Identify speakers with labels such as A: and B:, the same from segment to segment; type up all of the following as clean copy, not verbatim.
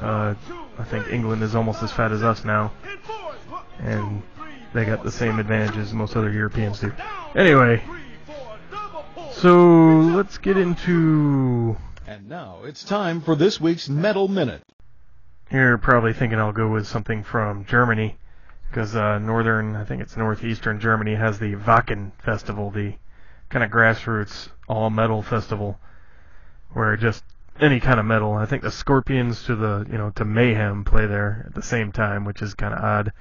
A: I think England is almost as fat as us now, and they got the same advantages most other Europeans do. Anyway, so let's get into...
B: And now it's time for this week's Metal Minute.
A: You're probably thinking I'll go with something from Germany, because I think it's northeastern Germany, has the Wacken Festival, the kind of grassroots all-metal festival, where just any kind of metal. I think the Scorpions to Mayhem play there at the same time, which is kind of odd.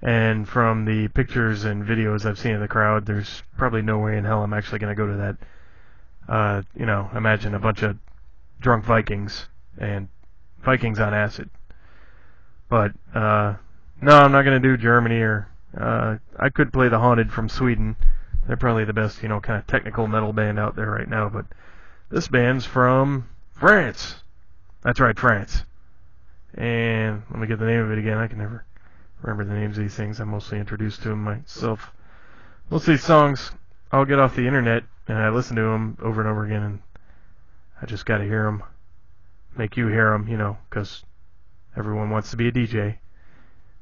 A: And from the pictures and videos I've seen of the crowd, there's probably no way in hell I'm actually going to go to that. Imagine a bunch of drunk Vikings and Vikings on acid. But no, I'm not going to do Germany, or I could play the Haunted from Sweden. They're probably the best, kind of technical metal band out there right now. But this band's from France. That's right, France. And let me get the name of it again. I can never remember the names of these things. I'm mostly introduced to them myself. Most of these songs I'll get off the internet, and I listen to them over and over again, and I just got to hear them. Make you hear them, because everyone wants to be a DJ.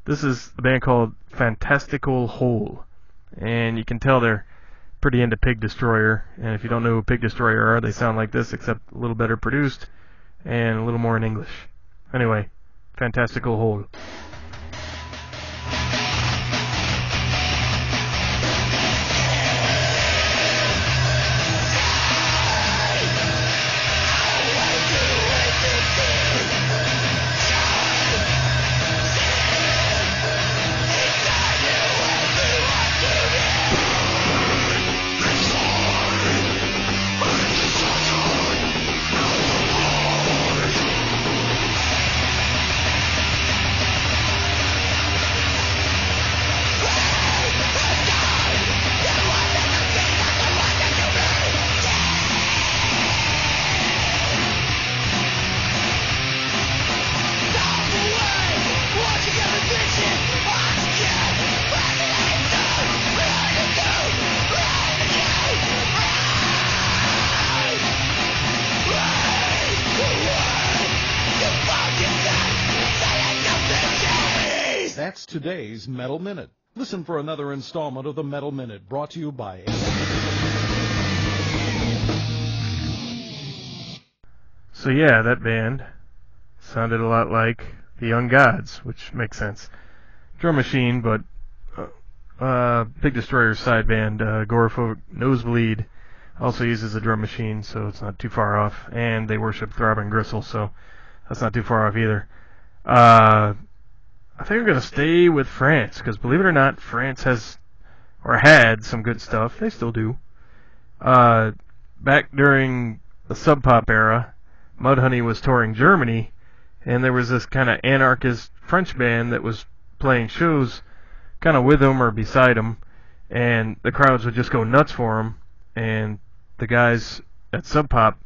A: This is a band called Fantastical Whole, and you can tell they're pretty into Pig Destroyer, and if you don't know who Pig Destroyer are, they sound like this, except a little better produced and a little more in English. Anyway, Fantastical Whole.
B: That's today's Metal Minute. Listen for another installment of the Metal Minute, brought to you by...
A: So yeah, that band sounded a lot like the Young Gods, which makes sense. Drum machine, but Pig Destroyer's side band, Agoraphobic Nosebleed, also uses a drum machine, so it's not too far off. And they worship Throbbing Gristle, so that's not too far off either. I think I'm going to stay with France, because believe it or not, France has, or had, some good stuff. They still do. Back during the Sub Pop era, Mudhoney was touring Germany, and there was this kind of anarchist French band that was playing shows kind of with them or beside them, and the crowds would just go nuts for them, and the guys at Sub Pop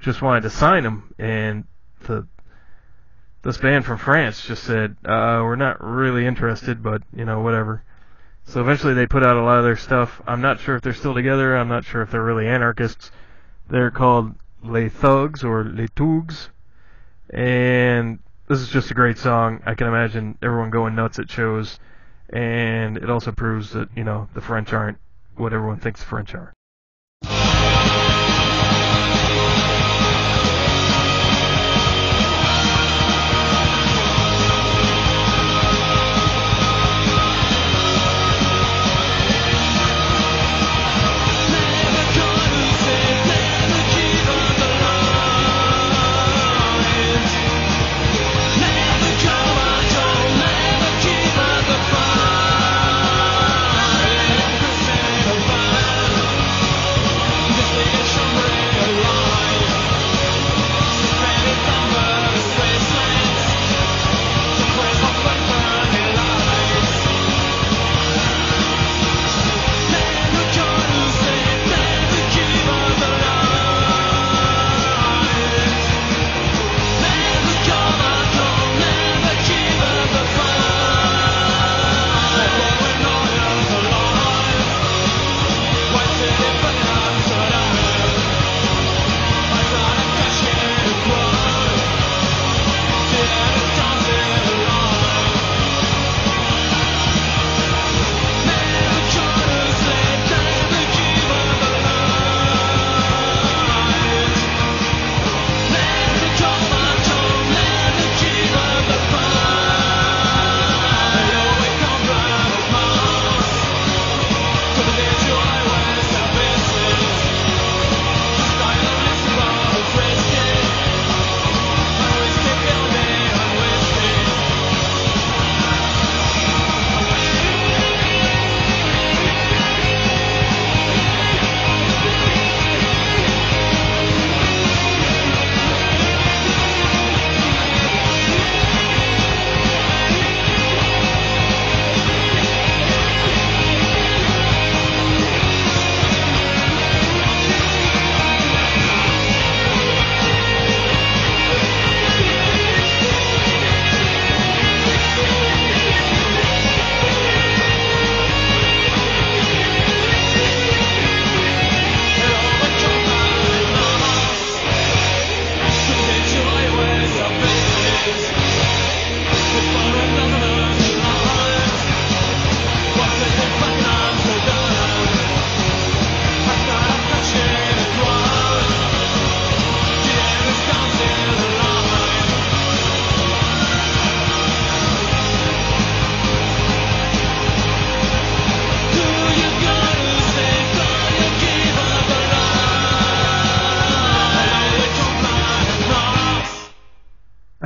A: just wanted to sign them, and this band from France just said, we're not really interested, but, whatever. So eventually they put out a lot of their stuff. I'm not sure if they're still together. I'm not sure if they're really anarchists. They're called Les Thugs, or Les Tugs. And this is just a great song. I can imagine everyone going nuts at shows. And it also proves that, the French aren't what everyone thinks the French are.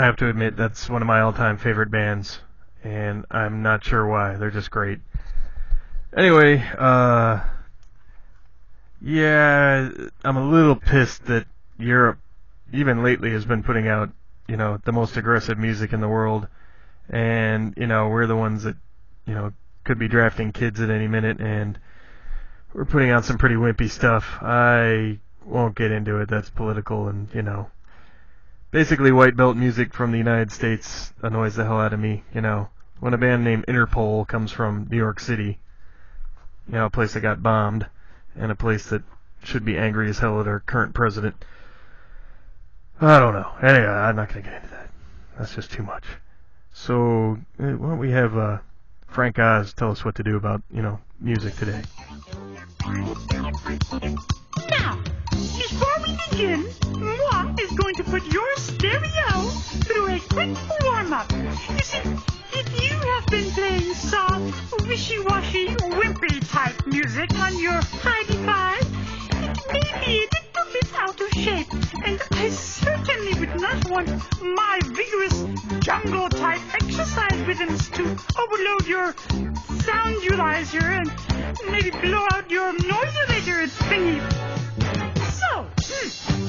A: I have to admit that's one of my all-time favorite bands, and I'm not sure why. They're just great. Anyway, yeah, I'm a little pissed that Europe, even lately, has been putting out, the most aggressive music in the world, and, we're the ones that, could be drafting kids at any minute, and we're putting out some pretty wimpy stuff. I won't get into it. That's political, and, basically white belt music from the United States annoys the hell out of me, When a band named Interpol comes from New York City, a place that got bombed, and a place that should be angry as hell at our current president. I don't know. Anyway, I'm not going to get into that. That's just too much. So, why don't we have Frank Oz tell us what to do about, music today.
C: Now, before we begin, Moi is going to put your stereo through a quick warm-up. You see, if you have been playing soft, wishy-washy, wimpy-type music on your Hi-Fi, it may be a little bit out of shape, and I certainly would not want my vigorous jungle-type exercise rhythms to overload your soundulizer and maybe blow out your noisolator thingy. So,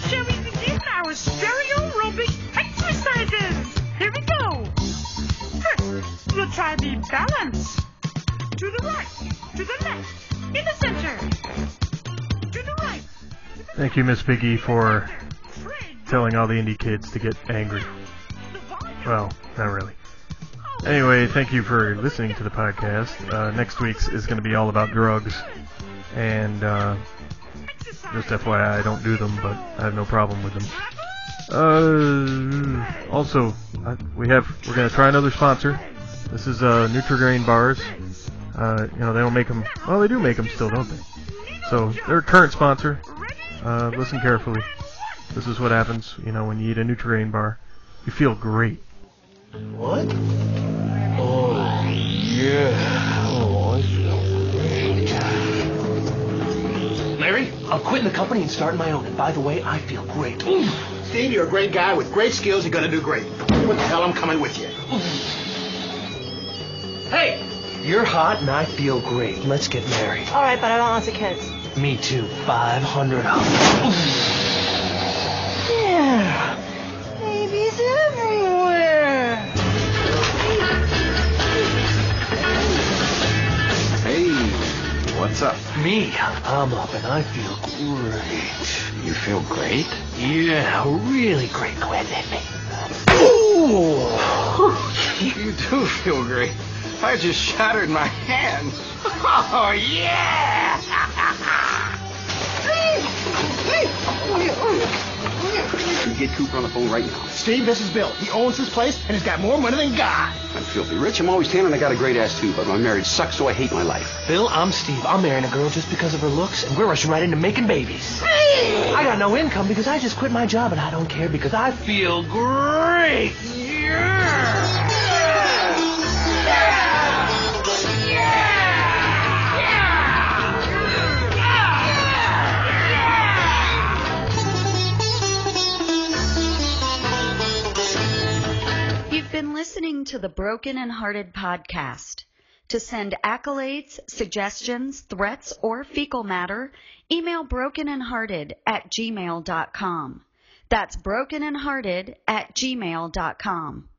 C: shall we begin our stereo aerobic exercises? Here we go. First, we'll try the balance. To the right, to the left, in the center. To the right.
A: Thank you, Miss Piggy, for telling all the indie kids to get angry. Well, not really. Anyway, thank you for listening to the podcast. Next week's is going to be all about drugs. And just FYI, I don't do them, but I have no problem with them. Also, we're going to try another sponsor. This is Nutri-Grain bars. They don't make them. Well, they do make them still, don't they? So they're a current sponsor. Listen carefully. This is what happens, when you eat a Nutri-Grain bar. You feel great.
D: What? Oh, yeah. Oh, I feel great. Larry, I'm quitting the company and starting my own. And by the way, I feel great. Oof.
E: Steve, you're a great guy with great skills. You're going to do great. What the hell? I'm coming with you.
D: Oof. Hey, you're hot and I feel great. Let's get married.
F: All right, but I want lots of kids.
D: Me too. 500 of them.
F: Yeah. Babies everywhere.
E: Hey, what's up?
D: Me, I'm up and I feel great.
E: You feel great?
D: Yeah, really great. Go ahead and hit me.
E: Ooh. You do feel great. I just shattered my hand. Oh, yeah!
G: You get Cooper on the phone right now.
E: Steve, this is Bill. He owns this place, and he's got more money than God.
G: I'm filthy rich. I'm always tan, and I got a great ass too. But my marriage sucks, so I hate my life.
D: Bill, I'm Steve. I'm marrying a girl just because of her looks, and we're rushing right into making babies. I got no income because I just quit my job, and I don't care because I feel great. Yeah!
H: You've been listening to the Broken and Hearted podcast. To send accolades, suggestions, threats, or fecal matter, email brokenandhearted@gmail.com. That's brokenandhearted@gmail.com.